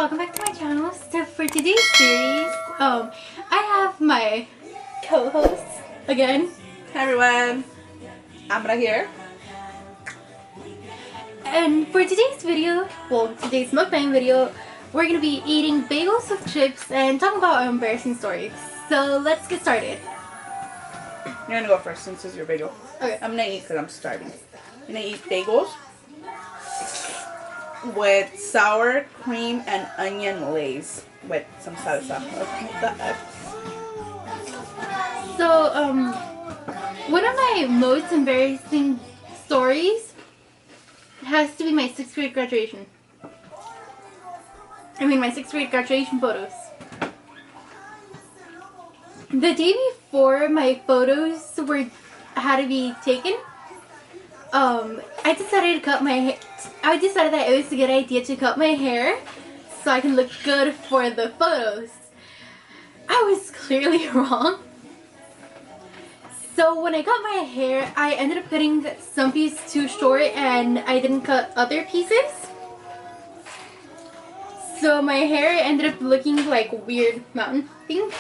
welcome back to my channel. So for today's series, I have my co-host again. Hi everyone, Amra here. And for today's video, well, today's mukbang video, we're gonna be eating bagels with chips and talking about our embarrassing stories. So let's get started. You're gonna go first since it's your bagel. Okay. I'm gonna eat because I'm starving. I'm gonna eat bagels with sour cream and onion lays with some salsa. So, one of my most embarrassing stories has to be my 6th grade graduation. My 6th grade graduation photos. The day before my photos had to be taken, I decided that it was a good idea to cut my hair so I can look good for the photos. I was clearly wrong. So when I cut my hair, I ended up cutting some pieces too short and I didn't cut other pieces. So my hair ended up looking like a weird mountain thing.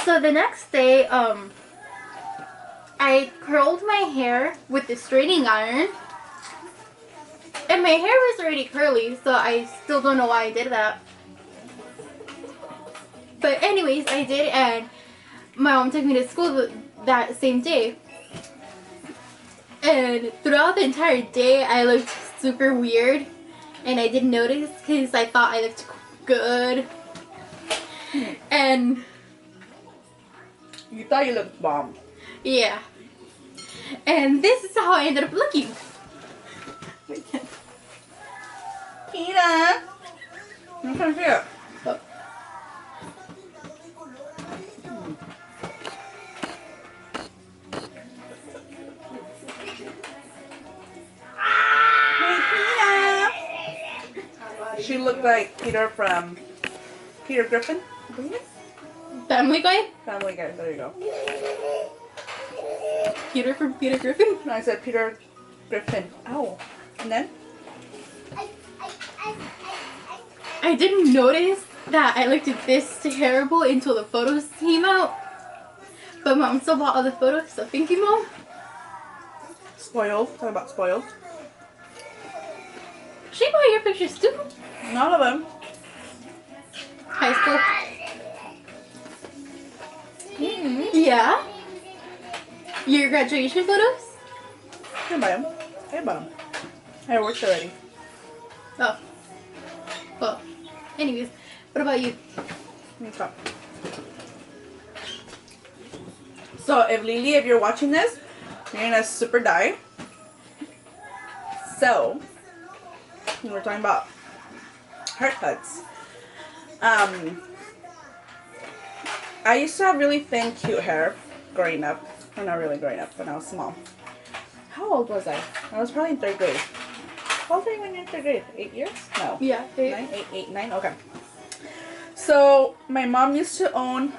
So the next day, I curled my hair with the straightening iron. And my hair was already curly, so I still don't know why I did that. But anyways, I did, and my mom took me to school that same day. And throughout the entire day, I looked super weird. And I didn't notice because I thought I looked good. And you thought you looked bomb. yeah. And this is how I ended up looking. Peter! I'm trying to see it. Oh. Hey, Peter! She looked like Peter from Peter Griffin, wasn't it? Family Guy? Family Guy, there you go. Peter from Peter Griffin? No, I said Peter Griffin. Ow. And then? I didn't notice that I looked this terrible until the photos came out. But Mom still bought all the photos, so thank you, Mom. Spoiled. Talk about spoiled. She bought your pictures too. None of them. High school. Mm-hmm. Yeah. Your graduation photos? I can buy them. I can buy them. I worked already. Oh. Well, anyways, what about you? Let me stop. So, if you're watching this, you're gonna super die. So, when we're talking about haircuts, I used to have really thin, cute hair growing up. Well, not really growing up, when I was small. How old was I? I was probably in 3rd grade. How old were you when you were in 3rd grade? 8 years? No. Yeah, 9. Okay. So, my mom used to own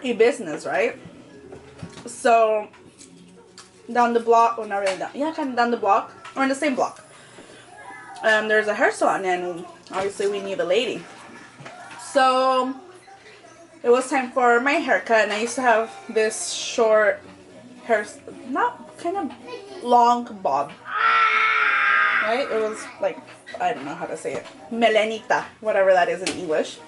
a business, right? So, down the block, well, not really down, yeah, kind of down the block, or in the same block, there's a hair salon, and obviously we knew the lady. So, it was time for my haircut, and I used to have this short hair, not kind of long bob, right? It was like, I don't know how to say it, melenita, whatever that is in English.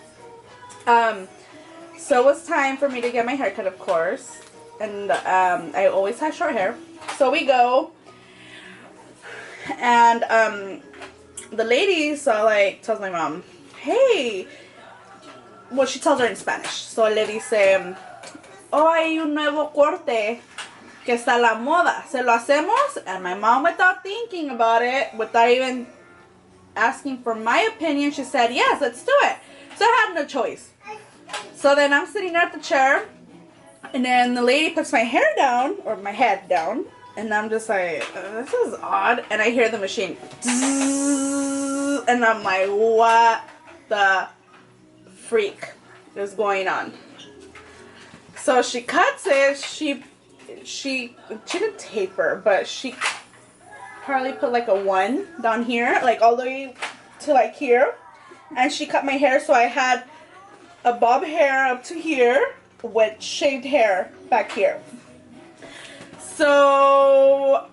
So it was time for me to get my haircut, of course, and I always had short hair. So we go, and the lady tells my mom, hey, well, she tells her in Spanish. So le dice, oh, hay un nuevo corte que está a la moda. ¿Se lo hacemos? And my mom, without thinking about it, without even asking for my opinion, she said, yes, let's do it. So I had no choice. So then I'm sitting there at the chair, and then the lady puts my hair down, or my head down, and I'm just like, this is odd. And I hear the machine, and I'm like, what the freak is going on? So she cuts it. She didn't taper, but she probably put like a 1 down here, like all the way to like here. And she cut my hair, so I had a bob hair up to here with shaved hair back here. So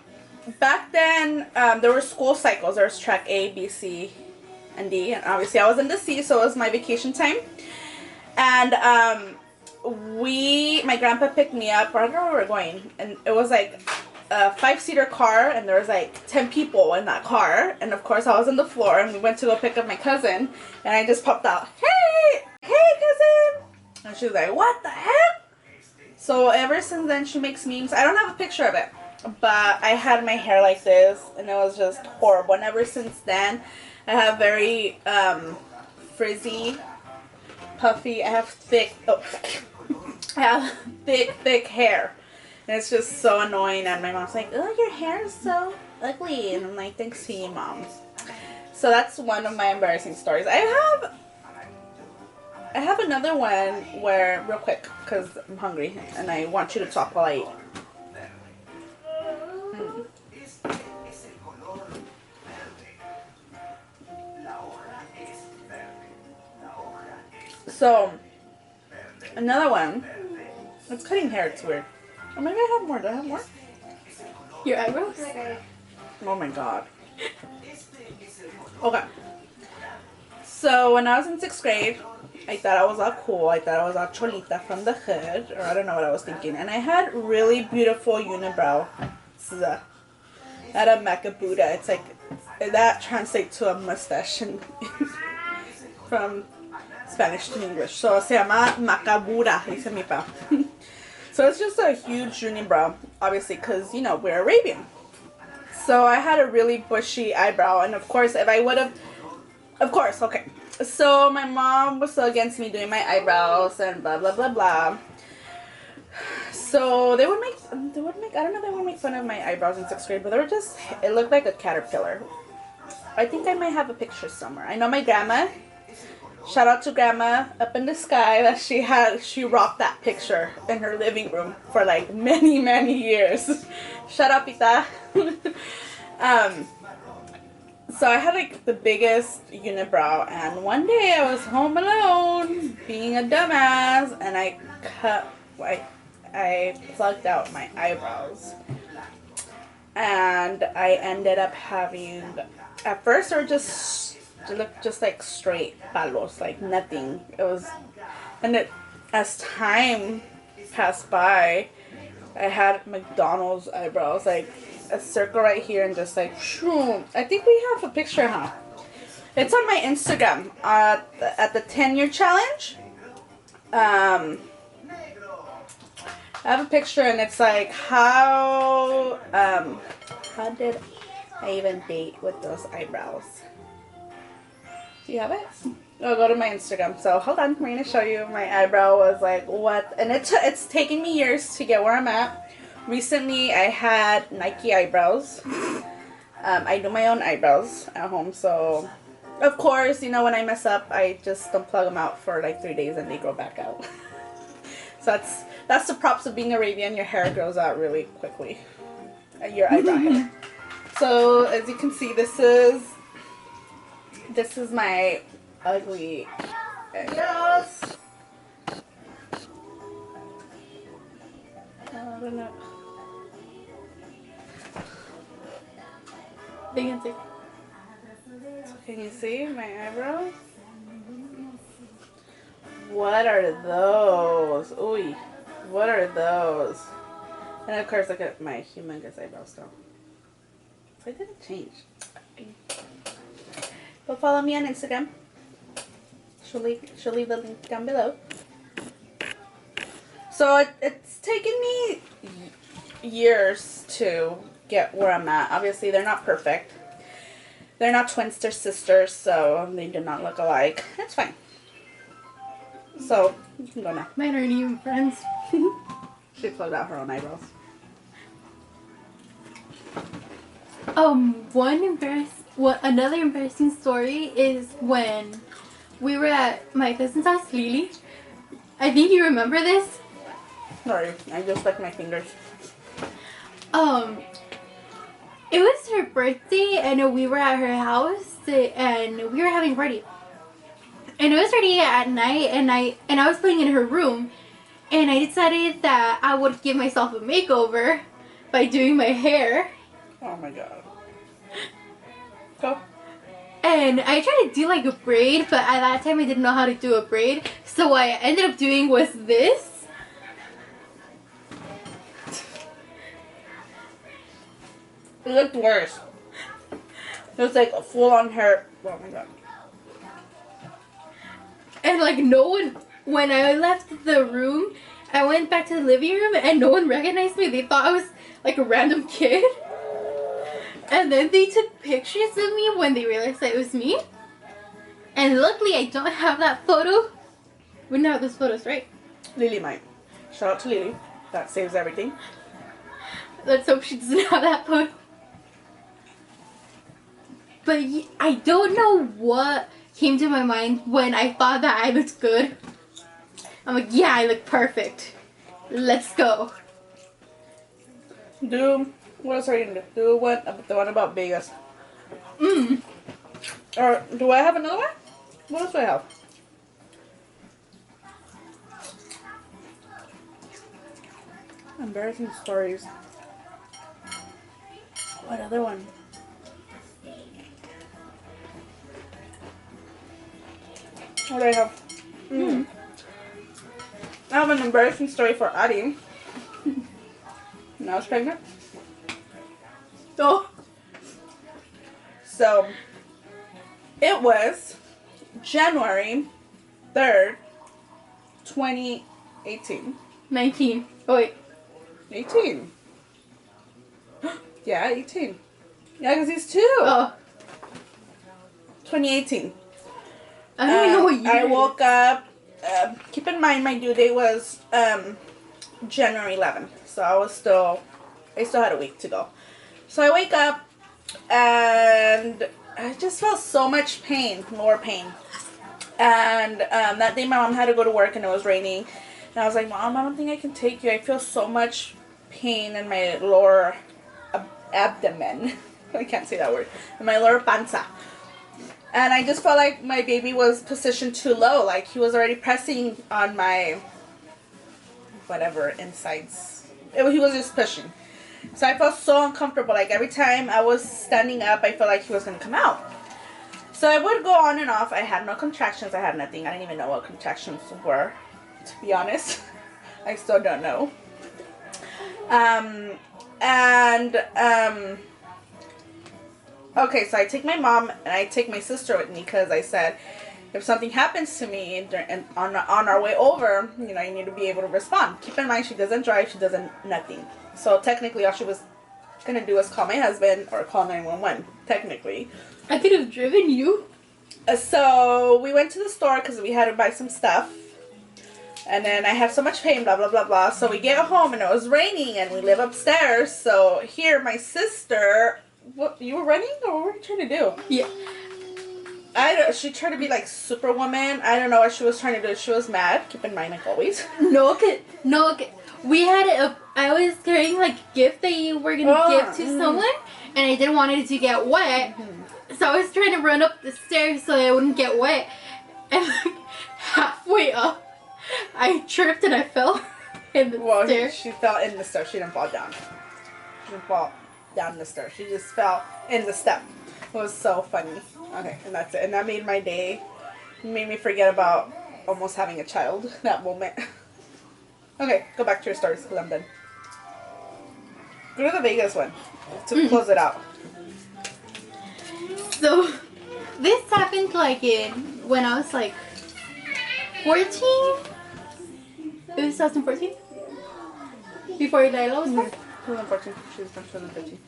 back then, there were school cycles. There was track A, B, C, and D. And obviously I was in the C, so it was my vacation time. And my grandpa picked me up. I don't know where we were going. And it was like a 5-seater car, and there was like 10 people in that car. And of course I was on the floor, and we went to go pick up my cousin. And I just popped out, hey cousin. And she was like, what the heck? So ever since then she makes memes. I don't have a picture of it, but I had my hair like this, and it was just horrible. And ever since then I have very frizzy, puffy, I have thick hair. And it's just so annoying, and my mom's like, oh, your hair is so ugly. And I'm like, thanks to you, Mom. So that's one of my embarrassing stories. I have another one where, real quick, because I'm hungry and I want you to talk while I eat. So, another one. It's cutting hair, it's weird. Or maybe I have more. Do I have more? Your eyebrows? Oh my god. Okay. So, when I was in 6th grade, I thought I was all cool. I thought I was all cholita from the hood. Or I don't know what I was thinking. And I had really beautiful unibrow. I had a macabuda. It's like, that translates to a mustache from Spanish to English. So, se llama macabura, dice mi pa. So, it's just a huge unibrow. Obviously, because, you know, we're Arabian. So, I had a really bushy eyebrow. And, of course, if I would have... Of course, okay. So my mom was so against me doing my eyebrows and blah blah blah blah. So they would make I don't know if they would make fun of my eyebrows in 6th grade, but they were just, it looked like a caterpillar. I think I might have a picture somewhere. I know my grandma, shout out to grandma up in the sky, that she rocked that picture in her living room for like many years. Shout out Pita. So I had like the biggest unibrow, and one day I was home alone being a dumbass, and I plugged out my eyebrows, and I ended up having, at first they looked just like straight palos, like nothing. It was, and as time passed by, I had McDonald's eyebrows, like a circle right here, and just like, shoo. I think we have a picture, huh? It's on my Instagram at the 10-year challenge. I have a picture, and it's like, how did I even date with those eyebrows? Do you have it? Oh, go to my Instagram. So hold on, we're gonna show you. My eyebrow was like, what? And it's taken me years to get where I'm at. Recently, I had Nike eyebrows. I do my own eyebrows at home, so of course, you know, when I mess up, I just don't plug them out for like 3 days and they grow back out. So that's the props of being Arabian. Your hair grows out really quickly. Your eyebrow hair. So as you can see, this is my ugly eyebrows. I don't know. Can you see my eyebrows? What are those? Ooh, what are those? And of course, look at my humongous eyebrows still. So I didn't change. But follow me on Instagram. She'll leave the link down below. So it's taken me years to get where I'm at. Obviously, they're not perfect. They're not twins, they're sisters, so they do not look alike. It's fine. So, you can go now. Mine aren't even friends. She plugged out her own eyebrows. Another embarrassing story is when we were at my cousin's house, Lily. I think you remember this. Sorry, I just like my fingers. It was her birthday, and we were at her house, and we were having a party. And it was already at night, and I was playing in her room, and I decided that I would give myself a makeover by doing my hair. Oh my god. Go. And I tried to do like a braid, but at that time I didn't know how to do a braid. So what I ended up doing was this. It looked worse. It was like a full-on hair. Oh my god. And like no one, when I left the room, I went back to the living room and no one recognized me. They thought I was like a random kid. And then they took pictures of me when they realized that it was me. And luckily I don't have that photo. We don't have those photos, right? Lily might. Shout out to Lily. That saves everything. Let's hope she doesn't have that photo. But I don't know what came to my mind when I thought that I looked good. I'm like, yeah, I look perfect. Let's go. What else are you gonna do? The one about Vegas. Mm. Or do I have another one? What else do I have? Embarrassing stories. What other one? What do I have? I have an embarrassing story for Addie. When I was pregnant. Oh. So, it was January 3rd, 2018. 19. Oh wait. 18. Yeah, 18. Yeah, because he's 2. Oh. 2018. I don't even know what year. I woke up. Keep in mind, my due date was January 11th, so I still had a week to go. So I wake up and I just felt so much pain, lower pain. And that day my mom had to go to work and it was raining. And I was like, Mom, I don't think I can take you. I feel so much pain in my lower abdomen. I can't say that word. In my lower panza. And I just felt like my baby was positioned too low. Like he was already pressing on my whatever insides. He was just pushing. So I felt so uncomfortable. Like every time I was standing up, I felt like he was going to come out. So I would go on and off. I had no contractions. I had nothing. I didn't even know what contractions were, to be honest. I still don't know. Okay, so I take my mom and I take my sister with me because I said, if something happens to me and on our way over, you know, you need to be able to respond. Keep in mind, she doesn't drive, she doesn't nothing. So technically, all she was gonna do was call my husband or call 911. Technically, I could have driven you. So we went to the store because we had to buy some stuff. And then I have so much pain, blah, blah, blah, blah. So we get home and it was raining and we live upstairs. So here, my sister, what, you were running or what were you trying to do? Yeah. She tried to be like Superwoman. I don't know what she was trying to do. She was mad. Keep in mind, like always. No, we had I was carrying like a gift that you were gonna give to someone, and I didn't want it to get wet. So I was trying to run up the stairs so I wouldn't get wet. And like halfway up, I tripped and I fell in the stairs. She fell in the stairs. She didn't fall down. She didn't fall down the stairs. She just fell in the step. It was so funny. Okay, and that's it. And that made my day. It made me forget about almost having a child. That moment. Okay, go back to your stories because I'm done. Go to the Vegas one to close it out. So, this happened like when I was like 14. It was 2014. Before Lila was born. 2014. She was born 2015.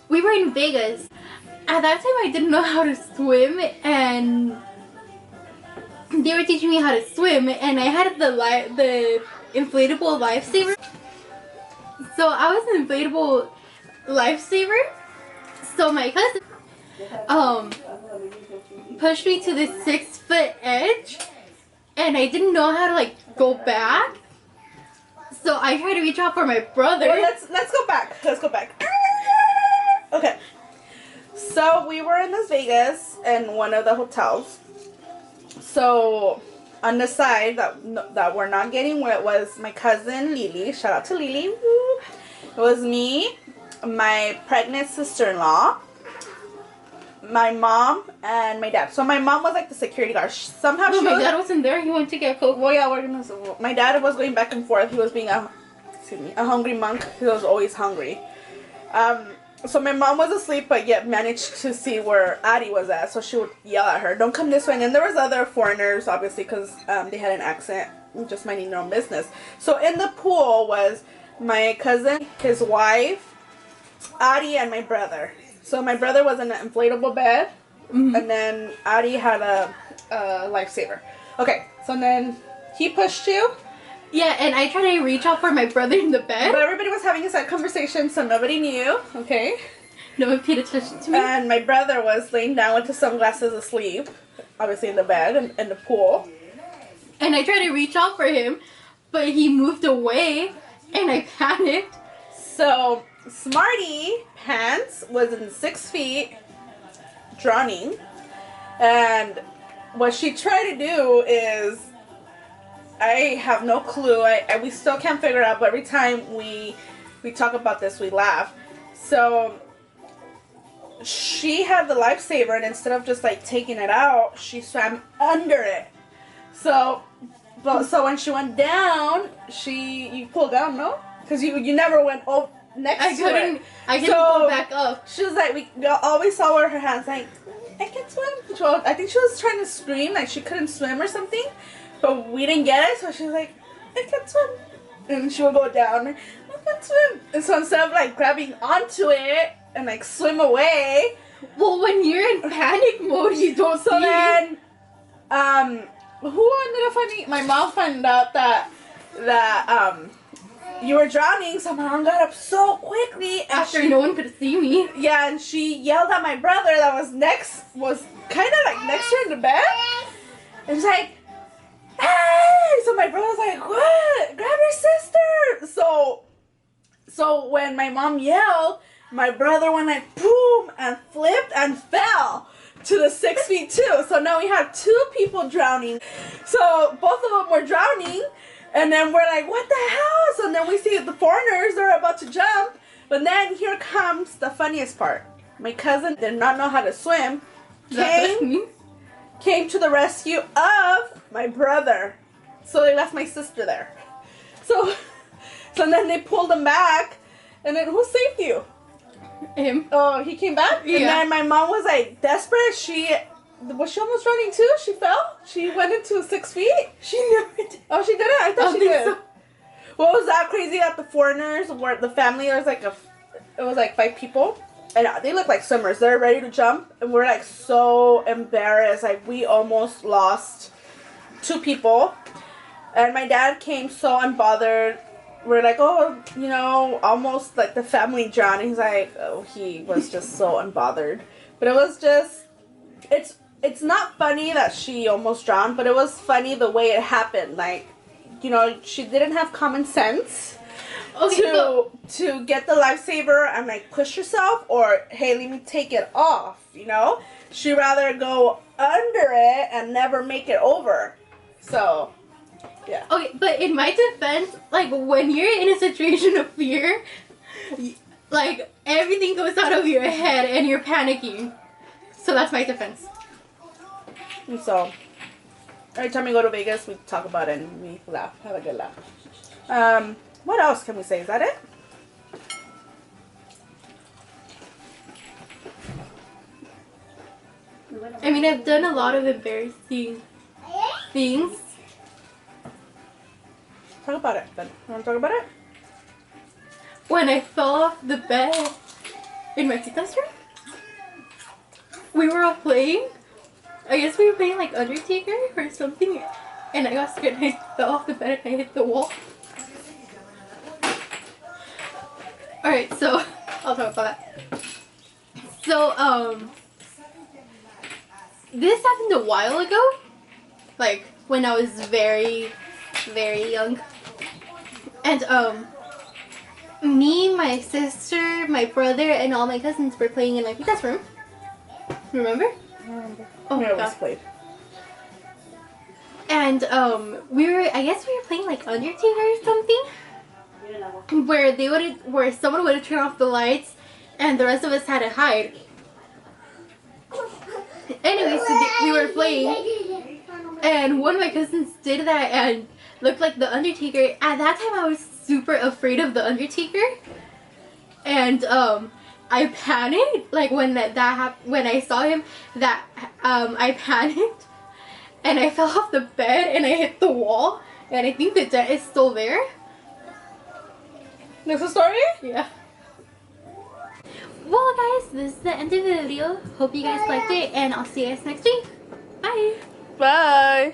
We were in Vegas. At that time, I didn't know how to swim, and they were teaching me how to swim, and I had the inflatable lifesaver. So I was an inflatable lifesaver. So my cousin pushed me to the 6-foot edge, and I didn't know how to like go back. So I tried to reach out for my brother. Well, let's go back. Let's go back. Okay. So we were in Las Vegas in one of the hotels. So on the side that we're not getting wet was my cousin Lily. Shout out to Lily. Woo. It was me, my pregnant sister-in-law, my mom, and my dad. So my mom was like the security guard. Somehow No, my dad wasn't there. He went to get Coke. Well, yeah, my dad was going back and forth. He was being a hungry monk. He was always hungry. So my mom was asleep, but yet managed to see where Addie was at. So she would yell at her, "Don't come this way." And then there was other foreigners, obviously, because they had an accent, just minding their own business. So in the pool was my cousin, his wife, Addie, and my brother. So my brother was in an inflatable bed, and then Addie had a lifesaver. Okay, so then he pushed you. Yeah, and I tried to reach out for my brother in the bed. But everybody was having a side conversation, so nobody knew. Okay. No one paid attention to me. And my brother was laying down with his sunglasses asleep, obviously in the bed in the pool. And I tried to reach out for him, but he moved away, and I panicked. So Smarty Pants was in 6 feet, drowning, and what she tried to do is, I have no clue. We still can't figure it out. But every time we talk about this, we laugh. So she had the lifesaver, and instead of just like taking it out, she swam under it. So when she went down, you pulled down, no? Because you never went next to it. I couldn't go back up. She was like, we always saw her hands like, I can swim. So I think she was trying to scream like she couldn't swim or something. But we didn't get it, so she was like, I can't swim. And she would go down, I can't swim. And so instead of like grabbing onto it and like swim away. Well, when you're in panic mode, you don't So see. then, who ended up finding, my mom found out that you were drowning, so my mom got up so quickly. After no one could see me. Yeah, and she yelled at my brother that was kind of like next to her in the bed. And she's like, hey! So my brother was like, what? Grab your sister! So when my mom yelled, my brother went like boom and flipped and fell to the 6 feet too. So now we had 2 people drowning. So both of them were drowning, and then we're like, what the hell? So then we see the foreigners, they're about to jump. But then here comes the funniest part. My cousin did not know how to swim. Came to the rescue of my brother. So they left my sister there. So then they pulled him back, and then who saved you? Him. Oh, he came back? Yeah. And then my mom was like desperate. Was she almost running too? She fell? She went into 6 feet? She never did. Oh, she didn't? I thought she did. So. What was that crazy that the foreigners were, the family, there was like it was like 5 people. And they look like swimmers. They're ready to jump. And we're like so embarrassed. Like we almost lost 2 people. And my dad came so unbothered. We're like, oh, almost like the family drowned. And he's like, oh, he was just so unbothered. But it was just, it's not funny that she almost drowned, but it was funny the way it happened. Like, she didn't have common sense. Okay, to get the lifesaver and like push herself, or hey, let me take it off, she'd rather go under it and never make it over. So yeah. Okay, but in my defense, like when you're in a situation of fear, like everything goes out of your head and you're panicking. So that's my defense. And so every time we go to Vegas, we talk about it and we laugh, have a good laugh. What else can we say? Is that it? I mean, I've done a lot of embarrassing things. Talk about it then. You want to talk about it? When I fell off the bed in my tita's room, we were all playing. I guess we were playing like Undertaker or something, and I got scared and I fell off the bed and I hit the wall. Alright, so I'll talk about that. So, this happened a while ago. Like when I was very, very young. And me, my sister, my brother, and all my cousins were playing in my tita's room. Remember? I remember. Oh We my always god. played. And I guess we were playing like Undertaker or something, where someone would turn off the lights, and the rest of us had to hide. Anyway, so we were playing, and one of my cousins did that and looked like the Undertaker. At that time, I was super afraid of the Undertaker, and I panicked. Like when when I saw him, I panicked, and I fell off the bed and I hit the wall, and I think the dent is still there. That's the story? Yeah. Well, guys, this is the end of the video. Hope you guys liked it, and I'll see you guys next week. Bye. Bye.